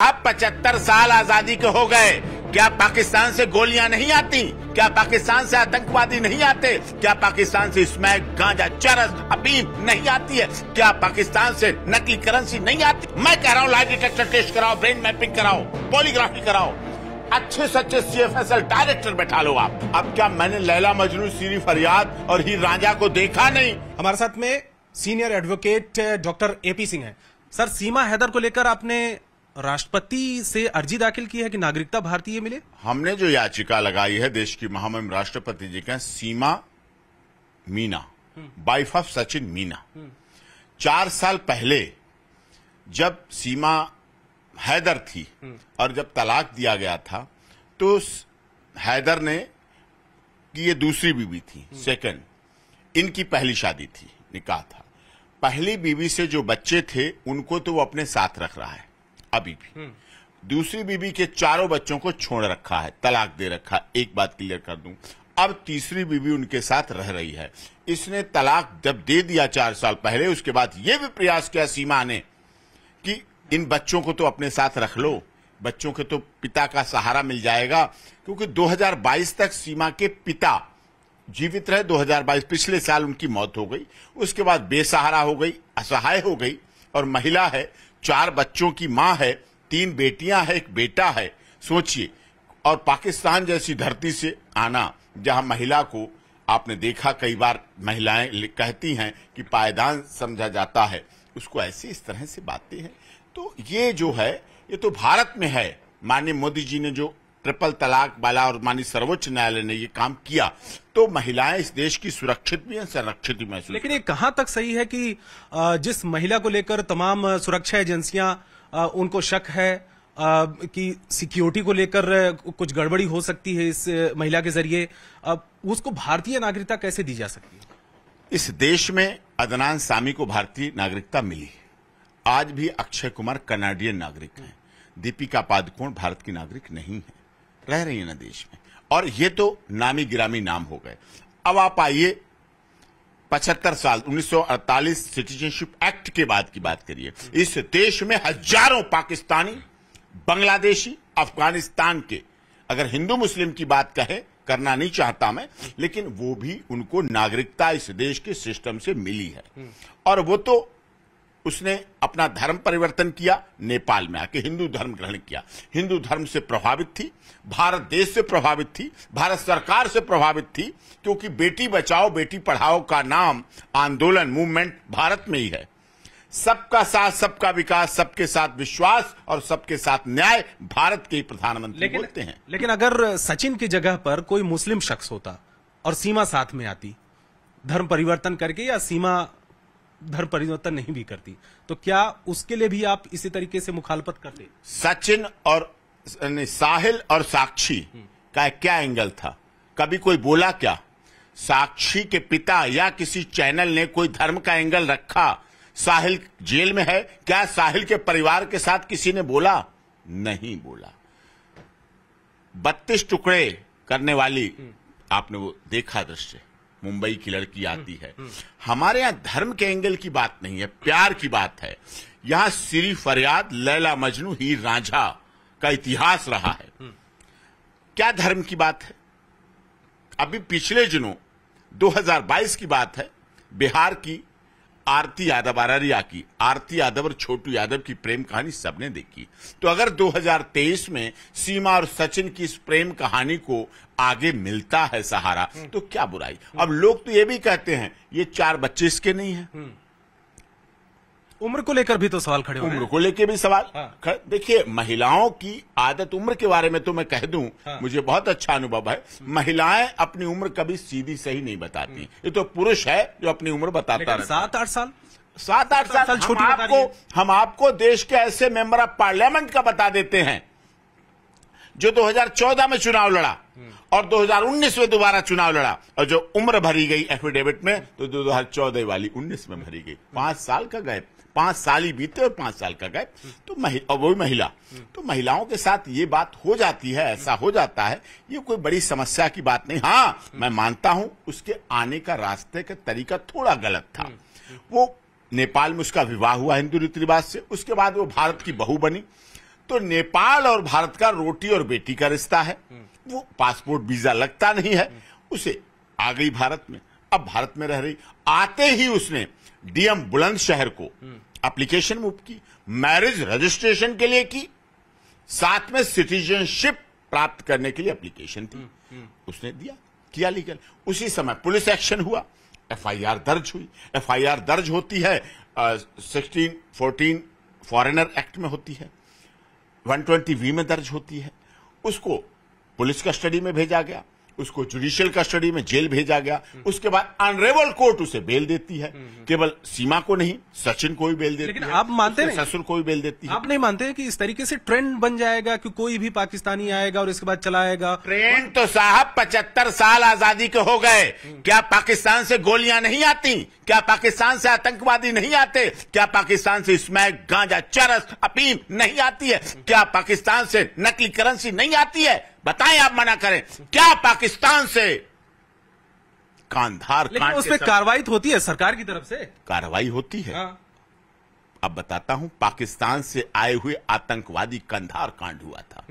अब 75 साल आजादी के हो गए, क्या पाकिस्तान से गोलियां नहीं आती? क्या पाकिस्तान से आतंकवादी नहीं आते? क्या पाकिस्तान से स्मैक, गांजा, चरस, अफीम नहीं आती है? क्या पाकिस्तान से नकली करेंसी नहीं आती? मैं कह रहा हूँ लाई डिटेक्टर टेस्ट कराओ, ब्रेन मैपिंग कराओ, पॉलीग्राफी कराओ, अच्छे से अच्छे CFSL डायरेक्टर बैठा लो आप। अब क्या मैंने लैला मजनू, सीरी फरियाद और हीर रांझा को देखा नहीं? हमारे साथ में senior advocate doctor AP Singh हैं। सर, सीमा हैदर को लेकर आपने राष्ट्रपति से अर्जी दाखिल की है कि नागरिकता भारतीय मिले? हमने जो याचिका लगाई है देश की महामहिम राष्ट्रपति जी का, सीमा मीना, वाइफ ऑफ सचिन मीना, 4 साल पहले जब सीमा हैदर थी और जब तलाक दिया गया था तो हैदर ने कि ये दूसरी बीवी थी, सेकंड, इनकी पहली शादी थी, निकाह था। पहली बीवी से जो बच्चे थे उनको तो वो अपने साथ रख रहा है अभी भी। दूसरी बीवी के 4 बच्चों को छोड़ रखा है, तलाक दे रखा है। एक बात क्लियर कर दूं, अब तीसरी बीवी उनके साथ रह रही है। इसने तलाक जब दे दिया 4 साल पहले, उसके बाद यह भी प्रयास किया सीमा ने कि इन बच्चों को तो अपने साथ रख लो, बच्चों के तो पिता का सहारा मिल जाएगा, क्योंकि 2022 तक सीमा के पिता जीवित रहे। 2022 पिछले साल उनकी मौत हो गई, उसके बाद बेसहारा हो गई, असहाय हो गई, और महिला है, 4 बच्चों की मां है, 3 बेटियां है, 1 बेटा है। सोचिए, और पाकिस्तान जैसी धरती से आना जहां महिला को आपने देखा, कई बार महिलाएं कहती हैं कि पायदान समझा जाता है, उसको ऐसे इस तरह से बातें हैं। तो ये जो है, ये तो भारत में है। माननीय मोदी जी ने जो ट्रिपल तलाक वाला और माननीय सर्वोच्च न्यायालय ने ये काम किया, तो महिलाएं इस देश की सुरक्षित भी हैं, संरक्षित भी महसूस। लेकिन ये कहां तक सही है कि जिस महिला को लेकर तमाम सुरक्षा एजेंसियां उनको शक है कि सिक्योरिटी को लेकर कुछ गड़बड़ी हो सकती है इस महिला के जरिए, उसको भारतीय नागरिकता कैसे दी जा सकती है? इस देश में अदनान सामी को भारतीय नागरिकता मिली। आज भी अक्षय कुमार कनाडियन नागरिक हैं, दीपिका पादुकोण भारत की नागरिक नहीं है, रह रही है ना देश में, और ये तो नामी गिरामी नाम हो गए। अब आप आइए 75 साल 1948 सिटीजनशिप एक्ट के बाद की बात करिए। इस देश में हजारों पाकिस्तानी, बांग्लादेशी, अफगानिस्तान के, अगर हिंदू मुस्लिम की बात कहे, करना नहीं चाहता मैं, लेकिन वो भी, उनको नागरिकता इस देश के सिस्टम से मिली है। और वो तो उसने अपना धर्म परिवर्तन किया, नेपाल में आके हिंदू धर्म ग्रहण किया। हिंदू धर्म से प्रभावित थी, भारत देश से प्रभावित थी, भारत सरकार से प्रभावित थी, क्योंकि बेटी बचाओ बेटी पढ़ाओ का नाम आंदोलन, मूवमेंट भारत में ही है। सबका साथ, सबका विकास, सबके साथ विश्वास और सबके साथ न्याय भारत के प्रधानमंत्री बोलते हैं। लेकिन अगर सचिन की जगह पर कोई मुस्लिम शख्स होता और सीमा साथ में आती, धर्म परिवर्तन करके, या सीमा धर्म परिवर्तन नहीं भी करती, तो क्या उसके लिए भी आप इसी तरीके से मुखालफत करते? सचिन और साहिल और साक्षी का क्या एंगल था? कभी कोई बोला क्या? साक्षी के पिता या किसी चैनल ने कोई धर्म का एंगल रखा? साहिल जेल में है, क्या साहिल के परिवार के साथ किसी ने बोला? नहीं बोला। 32 टुकड़े करने वाली, आपने वो देखा दृश्य, मुंबई की लड़की आती है। हमारे यहां धर्म के एंगल की बात नहीं है, प्यार की बात है। यहां सीरी फरियाद, लैला मजनू, हीर रांझा का इतिहास रहा है। क्या धर्म की बात है? अभी पिछले दिनों 2022 की बात है, बिहार की आरती यादव, अररिया की आरती यादव और छोटू यादव की प्रेम कहानी सबने देखी। तो अगर 2023 में सीमा और सचिन की इस प्रेम कहानी को आगे मिलता है सहारा, तो क्या बुराई? अब लोग तो ये भी कहते हैं ये 4 बच्चे इसके नहीं हैं। उम्र को लेकर भी तो सवाल खड़े हो रहे हैं। उम्र को लेकर भी सवाल। देखिए, महिलाओं की आदत, उम्र के बारे में तो मैं कह दूं, मुझे बहुत अच्छा अनुभव है। महिलाएं अपनी उम्र कभी सीधी सही नहीं बताती। ये तो पुरुष है जो अपनी उम्र बताता रहता है। 7-8 साल, 7-8 साल छोटी। हम आपको देश के ऐसे मेंबर ऑफ पार्लियामेंट का बता देते हैं जो 2014 में चुनाव लड़ा और 2019 में दोबारा चुनाव लड़ा, और जो उम्र भरी गई एफिडेविट में तो 2014 वाली 19 में भरी गई। 5 साल का गैप, 5 साल ही बीते और 5 साल का गैप। तो वो महिला, तो महिलाओं के साथ ये बात हो जाती है, ऐसा हो जाता है। ये कोई बड़ी समस्या की बात नहीं। हाँ, मैं मानता हूं उसके आने का रास्ते का तरीका थोड़ा गलत था। वो नेपाल में उसका विवाह हुआ हिंदू रीति रिवाज से, उसके बाद वो भारत की बहू बनी, तो नेपाल और भारत का रोटी और बेटी का रिश्ता है। वो पासपोर्ट वीजा लगता नहीं है, उसे आ गई भारत में, अब भारत में रह रही। आते ही उसने डीएम बुलंदशहर को एप्लीकेशन मूव की, मैरिज रजिस्ट्रेशन के लिए की, साथ में सिटीजनशिप प्राप्त करने के लिए एप्लीकेशन थी, उसने दिया, किया लीगल। उसी समय पुलिस एक्शन हुआ, एफआईआर दर्ज हुई। एफआईआर दर्ज होती है 1614 फॉरेनर एक्ट में होती है, 120V में दर्ज होती है। उसको पुलिस कस्टडी में भेजा गया, उसको जुडिशियल कस्टडी में जेल भेजा गया। उसके बाद ऑनरेबल कोर्ट उसे बेल देती है, केवल सीमा को नहीं, सचिन को भी बेल देती है। लेकिन आप मानते नहीं, ससुर को भी बेल देती है। आप नहीं मानते हैं कि इस तरीके से ट्रेंड बन जाएगा कि कोई भी पाकिस्तानी आएगा और इसके बाद चला आएगा? ट्रेंड तो साहब 75 साल आजादी के हो गए, क्या पाकिस्तान से गोलियां नहीं आती? क्या पाकिस्तान से आतंकवादी नहीं आते? क्या पाकिस्तान से स्मैक, गांजा, चरस, अफीम नहीं आती है? क्या पाकिस्तान से नकली करेंसी नहीं आती है? बताएं, आप मना करें। क्या पाकिस्तान से कांधार लेकिन उस पर कार्रवाई होती है सरकार की तरफ से, कार्रवाई होती है। हाँ। अब बताता हूं, पाकिस्तान से आए हुए आतंकवादी कंधार कांड हुआ था।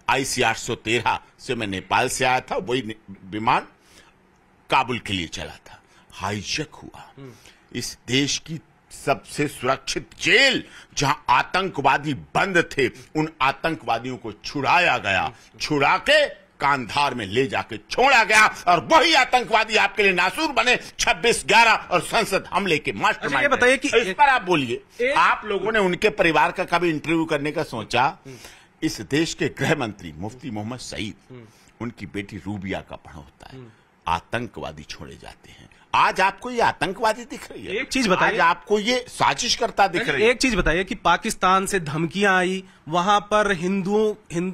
IC 813 से मैं नेपाल से आया था, वही विमान काबुल के लिए चला था, हाईजैक हुआ। इस देश की सबसे सुरक्षित जेल जहां आतंकवादी बंद थे, उन आतंकवादियों को छुड़ाया गया, छुड़ा के कांधार में ले जाके छोड़ा गया, और वही आतंकवादी आपके लिए नासूर बने 26/11 और संसद हमले के मास्टरमाइंड। ये बताइए कि इस पर आप बोलिए, आप लोगों ने उनके परिवार का कभी इंटरव्यू करने का सोचा? इस देश के गृह मंत्री मुफ्ती मोहम्मद सईद, उनकी बेटी रूबिया का पढ़ होता है, आतंकवादी छोड़े जाते हैं। आज आपको ये आतंकवादी दिख रही है? एक चीज बताइए, आज आपको ये साजिश करता दिख रही है? एक चीज बताइए कि पाकिस्तान से धमकियां आई, वहां पर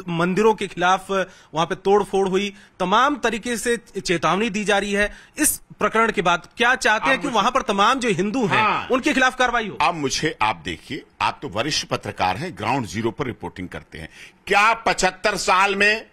मंदिरों के खिलाफ वहां पे तोड़फोड़ हुई, तमाम तरीके से चेतावनी दी जा रही है। इस प्रकरण के बाद क्या चाहते हैं कि वहां पर तमाम जो हिंदू हैं, हाँ, उनके खिलाफ कार्रवाई हो? अब मुझे आप देखिए, आप तो वरिष्ठ पत्रकार हैं, ग्राउंड जीरो पर रिपोर्टिंग करते हैं। क्या 75 साल में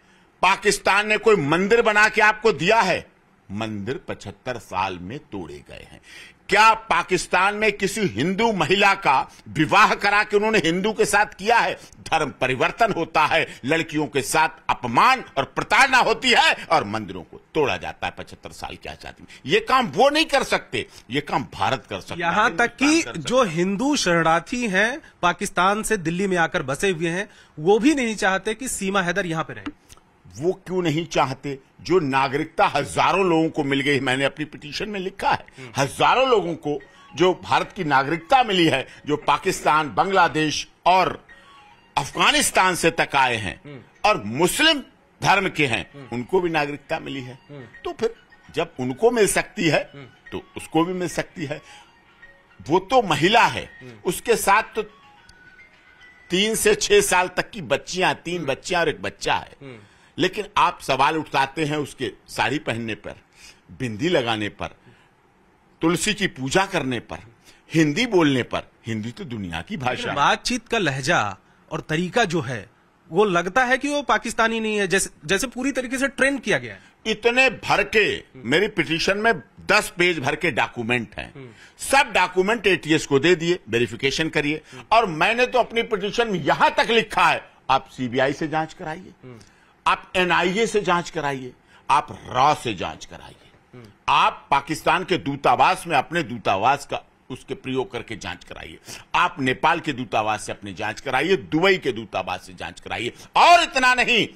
पाकिस्तान ने कोई मंदिर बना के आपको दिया है? मंदिर 75 साल में तोड़े गए हैं। क्या पाकिस्तान में किसी हिंदू महिला का विवाह करा के उन्होंने हिंदू के साथ किया है? धर्म परिवर्तन होता है, लड़कियों के साथ अपमान और प्रताड़ना होती है, और मंदिरों को तोड़ा जाता है। 75 साल क्या चाहती है? ये काम वो नहीं कर सकते, ये काम भारत कर सकता है। यहां तक कि जो हिंदू शरणार्थी हैं पाकिस्तान से दिल्ली में आकर बसे हुए हैं, वो भी नहीं चाहते कि सीमा हैदर यहां पर रहे। वो क्यों नहीं चाहते? जो नागरिकता हजारों लोगों को मिल गई, मैंने अपनी पिटीशन में लिखा है, हजारों लोगों को जो भारत की नागरिकता मिली है, जो पाकिस्तान, बांग्लादेश और अफगानिस्तान से तक आए हैं और मुस्लिम धर्म के हैं, उनको भी नागरिकता मिली है। तो फिर जब उनको मिल सकती है तो उसको भी मिल सकती है। वो तो महिला है, उसके साथ तो 3 से 6 साल तक की बच्चियां, 3 बच्चियां और 1 बच्चा है। लेकिन आप सवाल उठाते हैं उसके साड़ी पहनने पर, बिंदी लगाने पर, तुलसी की पूजा करने पर, हिंदी बोलने पर। हिंदी तो दुनिया की भाषा है। बातचीत का लहजा और तरीका जो है, वो लगता है कि वो पाकिस्तानी नहीं है, जैसे पूरी तरीके से ट्रेंड किया गया है। इतने भर के मेरी पिटीशन में 10 पेज भर के डॉक्यूमेंट हैं, सब डॉक्यूमेंट ATS को दे दिए, वेरिफिकेशन करिए। और मैंने तो अपनी पिटीशन में यहां तक लिखा है, आप CBI से जांच कराइए, आप NIA से जांच कराइए, आप रॉ से जांच कराइए, आप पाकिस्तान के दूतावास में अपने दूतावास का उसके प्रयोग करके जांच कराइए, आप नेपाल के दूतावास से अपनी जांच कराइए, दुबई के दूतावास से जांच कराइए। और इतना नहीं,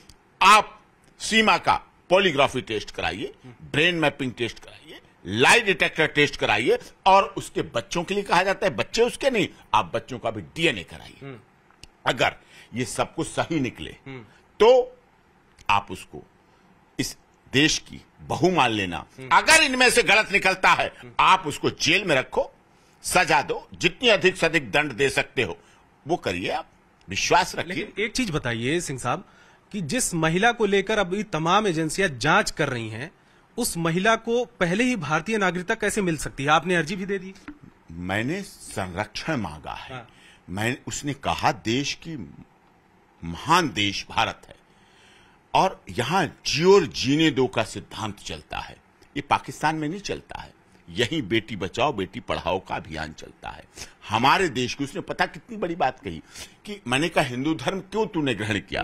आप सीमा का पॉलीग्राफी टेस्ट कराइए, ब्रेन मैपिंग टेस्ट कराइए, लाई डिटेक्टर टेस्ट कराइए, और उसके बच्चों के लिए कहा जाता है, बच्चे उसके नहीं, आप बच्चों का भी DNA कराइए। अगर ये सब कुछ सही निकले तो आप उसको इस देश की बहू मान लेना। अगर इनमें से गलत निकलता है, आप उसको जेल में रखो, सजा दो, जितनी अधिक से अधिक दंड दे सकते हो वो करिए, आप विश्वास रखिए। लेकिन एक चीज बताइए सिंह साहब, कि जिस महिला को लेकर अभी तमाम एजेंसियां जांच कर रही हैं, उस महिला को पहले ही भारतीय नागरिकता कैसे मिल सकती है? आपने अर्जी भी दे दी। मैंने संरक्षण मांगा है। हाँ। उसने कहा देश की महान देश भारत है और यहां जियो और जीने दो का सिद्धांत चलता है। ये पाकिस्तान में नहीं चलता है, यहीं बेटी बचाओ बेटी पढ़ाओ का अभियान चलता है। हमारे देश की उसने पता कितनी बड़ी बात कही कि मैंने कहा हिंदू धर्म क्यों तूने ग्रहण किया,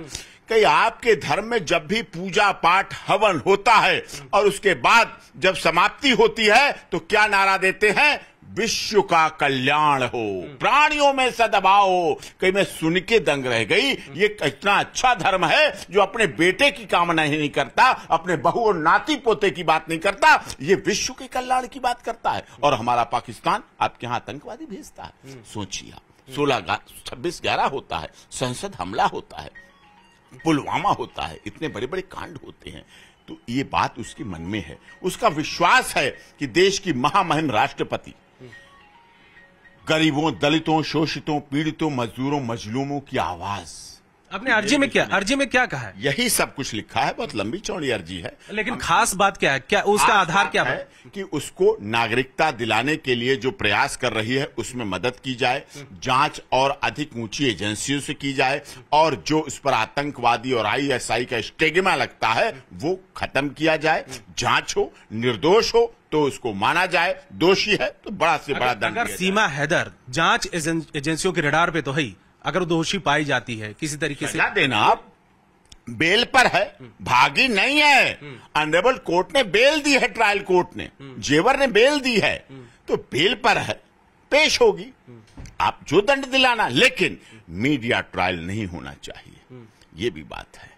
कि आपके धर्म में जब भी पूजा पाठ हवन होता है और उसके बाद जब समाप्ति होती है तो क्या नारा देते हैं, विश्व का कल्याण हो, प्राणियों में सद्भाव हो। कहीं मैं सुन के दंग रह गई, ये इतना अच्छा धर्म है जो अपने बेटे की कामना ही नहीं करता, अपने बहू और नाती पोते की बात नहीं करता, ये विश्व के कल्याण की बात करता है। और हमारा पाकिस्तान आपके यहां आतंकवादी भेजता है। सोचिए, 26/11 होता है, संसद हमला होता है, पुलवामा होता है, इतने बड़े बड़े कांड होते हैं, तो ये बात उसके मन में है। उसका विश्वास है कि देश की महामहिम राष्ट्रपति गरीबों, दलितों, शोषितों, पीड़ितों, मजदूरों, मजलूमों की आवाज। आपने अर्जी में क्या कहा है? यही सब कुछ लिखा है, बहुत लंबी चौड़ी अर्जी है, लेकिन खास बात क्या है, क्या उसका आधार क्या है? कि उसको नागरिकता दिलाने के लिए जो प्रयास कर रही है उसमें मदद की जाए, जांच और अधिक ऊंची एजेंसियों से की जाए, और जो इस पर आतंकवादी और ISI का स्टिग्मा लगता है वो खत्म किया जाए, जांच हो, निर्दोष हो तो उसको माना जाए, दोषी है तो बड़ा से बड़ा दंड। अगर सीमा हैदर जांच एजेंसियों के रडार पे तो है, अगर दोषी पाई जाती है किसी तरीके से देना, आप बेल पर है, भागी नहीं है, ऑनरेबल कोर्ट ने बेल दी है, ट्रायल कोर्ट ने, जेवर ने बेल दी है, तो बेल पर है, पेश होगी, आप जो दंड दिलाना, लेकिन मीडिया ट्रायल नहीं होना चाहिए। ये भी बात है,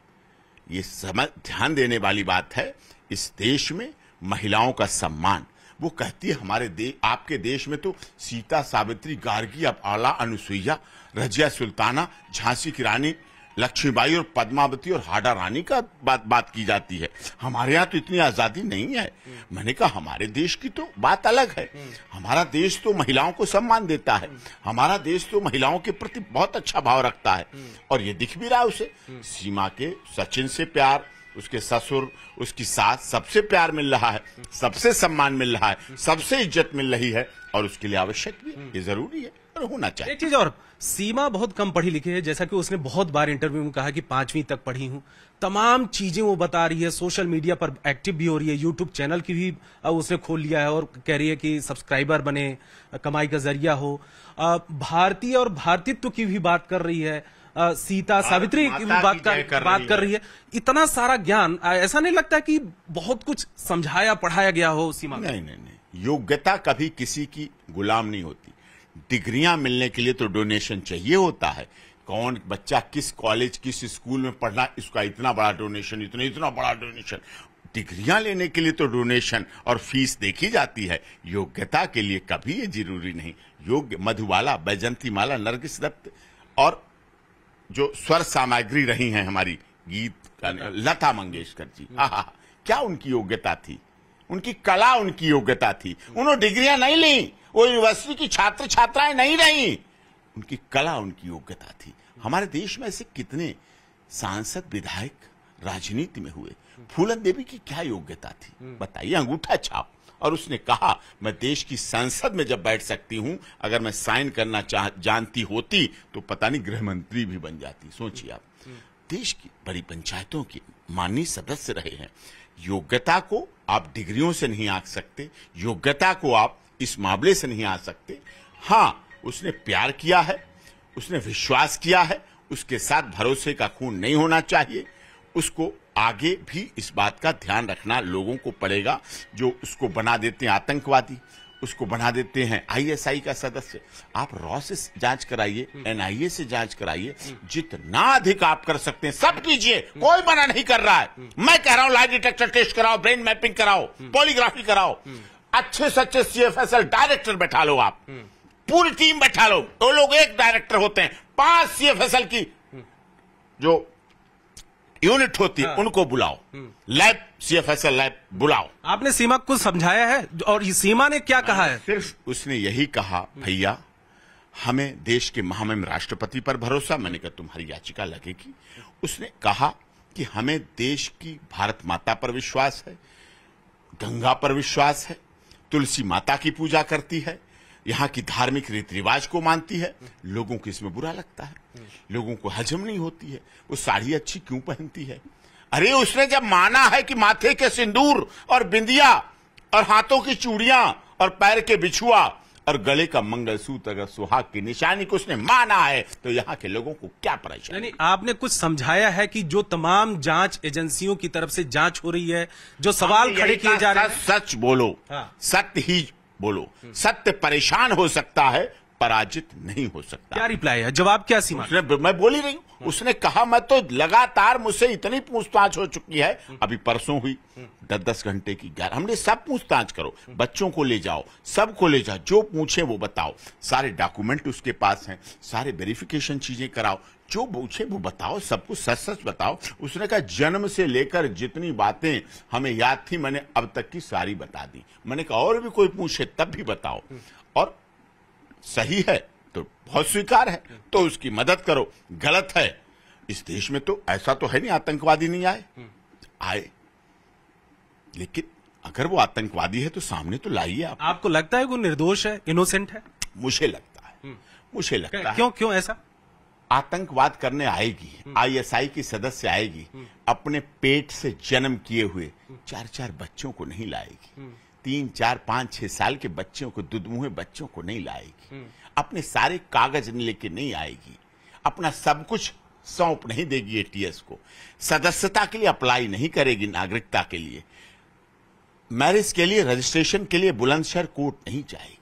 ये ध्यान देने वाली बात है। इस देश में महिलाओं का सम्मान, वो कहती है हमारे आपके देश में तो सीता, सावित्री, गार्गी, अब आला, अनुसुईया, रजिया सुल्ताना, झांसी की रानी लक्ष्मीबाई और पद्मावती और हाडा रानी का बात की जाती है, हमारे यहाँ तो इतनी आजादी नहीं है। मैंने कहा हमारे देश की तो बात अलग है, हमारा देश तो महिलाओं को सम्मान देता है, हमारा देश तो महिलाओं के प्रति बहुत अच्छा भाव रखता है, और ये दिख भी रहा है उसे। सीमा के सचिन से प्यार, उसके ससुर, उसकी सास, सबसे प्यार मिल रहा है, सबसे सम्मान मिल रहा है, सबसे इज्जत मिल रही है, और उसके लिए आवश्यक भी है, ये जरूरी है और होना चाहिए। एक चीज और, सीमा बहुत कम पढ़ी लिखी है, जैसा कि उसने बहुत बार इंटरव्यू में कहा कि 5वीं तक पढ़ी हूं, तमाम चीजें वो बता रही है, सोशल मीडिया पर एक्टिव भी हो रही है, यूट्यूब चैनल की भी उसने खोल लिया है और कह रही है कि सब्सक्राइबर बने, कमाई का जरिया हो, भारतीय और भारतीत्व की भी बात कर रही है, सीता सावित्री की बात कर रही है। इतना सारा ज्ञान, ऐसा नहीं लगता कि बहुत कुछ समझाया पढ़ाया गया हो सीमा? नहीं, योग्यता कभी किसी की गुलाम नहीं होती। डिग्रियां मिलने के लिए तो डोनेशन चाहिए होता है, कौन बच्चा किस कॉलेज किस स्कूल में पढ़ना, इसका इतना बड़ा डोनेशन, इतना बड़ा डोनेशन। डिग्रियां लेने के लिए तो डोनेशन और फीस देखी जाती है, योग्यता के लिए कभी ये जरूरी नहीं। योग्य मधुबाला, बैजंती माला, नरगिस दत्त और जो स्वर सामग्री रही हैं हमारी गीत, लता मंगेशकर जी, क्या उनकी योग्यता थी, उनकी कला उनकी योग्यता थी। उन्होंने डिग्रियां नहीं ली, वो यूनिवर्सिटी की छात्र छात्राएं नहीं रही, उनकी कला उनकी योग्यता थी। हमारे देश में ऐसे कितने सांसद, विधायक राजनीति में हुए। फूलन देवी की क्या योग्यता थी बताइए, अंगूठा छाप, और उसने कहा मैं देश की संसद में जब बैठ सकती हूं, अगर मैं साइन करना जानती होती तो पता नहीं गृह मंत्री भी बन जाती। सोचिए आप, देश की बड़ी पंचायतों की माननीय सदस्य रहे हैं। योग्यता को आप डिग्रियों से नहीं आंक सकते, योग्यता को आप इस मामले से नहीं आ सकते। हाँ, उसने प्यार किया है, उसने विश्वास किया है, उसके साथ भरोसे का खून नहीं होना चाहिए। उसको आगे भी इस बात का ध्यान रखना लोगों को पड़ेगा, जो उसको बना देते हैं आतंकवादी, उसको बना देते हैं ISI का सदस्य। आप रॉ से जांच कराइए, NIA से जांच कराइए, जितना अधिक आप कर सकते हैं सब कीजिए, कोई मना नहीं कर रहा है। मैं कह रहा हूं लाई डिटेक्टर टेस्ट कराओ, ब्रेन मैपिंग कराओ, पॉलीग्राफी कराओ, अच्छे से अच्छे CFSL डायरेक्टर बैठा लो, आप पूरी टीम बैठा लो। वो लोग एक डायरेक्टर होते हैं, 5 CFSL की जो यूनिट होती है उनको बुलाओ, लैब CFSL लैब बुलाओ। आपने सीमा को समझाया है, और सीमा ने क्या कहा है? सिर्फ उसने यही कहा, भैया हमें देश के महामहिम राष्ट्रपति पर भरोसा। मैंने कहा तुम्हारी याचिका लगेगी। उसने कहा कि हमें देश की भारत माता पर विश्वास है, गंगा पर विश्वास है, तुलसी माता की पूजा करती है, यहाँ की धार्मिक रीति रिवाज को मानती है। लोगों को इसमें बुरा लगता है, लोगों को हजम नहीं होती है, वो साड़ी अच्छी क्यों पहनती है। अरे उसने जब माना है कि माथे के सिंदूर और बिंदिया और हाथों की चूड़ियां और पैर के बिछुआ और गले का मंगलसूत्र अगर सुहाग की निशानी को उसने माना है तो यहाँ के लोगों को क्या परेशानी? यानी आपने कुछ समझाया है कि जो तमाम जांच एजेंसियों की तरफ से जांच हो रही है, जो सवाल खड़े किए जा रहे हैं, सच बोलो, हाँ। सत्य ही बोलो। सत्य परेशान हो सकता है, पराजित नहीं हो सकता। क्या रिप्लाई है, जवाब क्या सीमा? मैं बोल ही रही हूं। उसने कहा मैं तो लगातार, मुझसे इतनी पूछताछ हो चुकी है, अभी परसों हुई 10-10 घंटे की 11। हमने सब पूछताछ करो, बच्चों को ले जाओ, सबको ले जाओ, जो पूछे वो बताओ, सारे डॉक्यूमेंट उसके पास हैं, सारे वेरिफिकेशन चीजें कराओ, जो पूछे वो बताओ, सब कुछ सच सच बताओ। उसने कहा जन्म से लेकर जितनी बातें हमें याद थी मैंने अब तक की सारी बता दी। मैंने कहा और भी कोई पूछे तब भी बताओ, और सही है तो बहुत स्वीकार है तो उसकी मदद करो, गलत है, इस देश में तो ऐसा तो है नहीं आतंकवादी नहीं आए, लेकिन अगर वो आतंकवादी है तो सामने तो लाइए आप। आपको लगता है वो निर्दोष है, इनोसेंट है? मुझे लगता है। क्यों ऐसा? आतंकवाद करने आएगी, आईएसआई की सदस्य आएगी, अपने पेट से जन्म किए हुए 4-4 बच्चों को नहीं लाएगी, 3, 4, 5, 6 साल के बच्चों को, दुधमुहे बच्चों को नहीं लाएगी, अपने सारे कागज लेके नहीं आएगी, अपना सब कुछ सौंप नहीं देगी एटीएस को, सदस्यता के लिए अप्लाई नहीं करेगी, नागरिकता के लिए, मैरिज के लिए, रजिस्ट्रेशन के लिए बुलंदशहर कोर्ट नहीं जाएगी।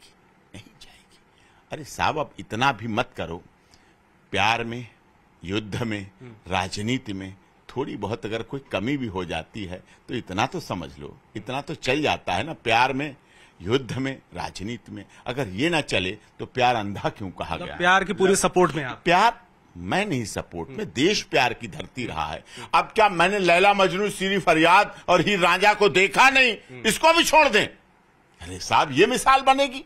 अरे साहब अब इतना भी मत करो। प्यार में, युद्ध में, राजनीति में थोड़ी बहुत अगर कोई कमी भी हो जाती है तो इतना तो समझ लो, इतना तो चल जाता है ना। प्यार में, युद्ध में, राजनीति में अगर ये ना चले तो प्यार अंधा क्यों कहा गया? प्यार के पूरे सपोर्ट में आप? प्यार मैं नहीं सपोर्ट में, देश प्यार की धरती रहा है। अब क्या मैंने लैला मजनू, सीरी फरियाद और हीर रांझा को देखा नहीं, इसको भी छोड़ दें? अरे साहब ये मिसाल बनेगी?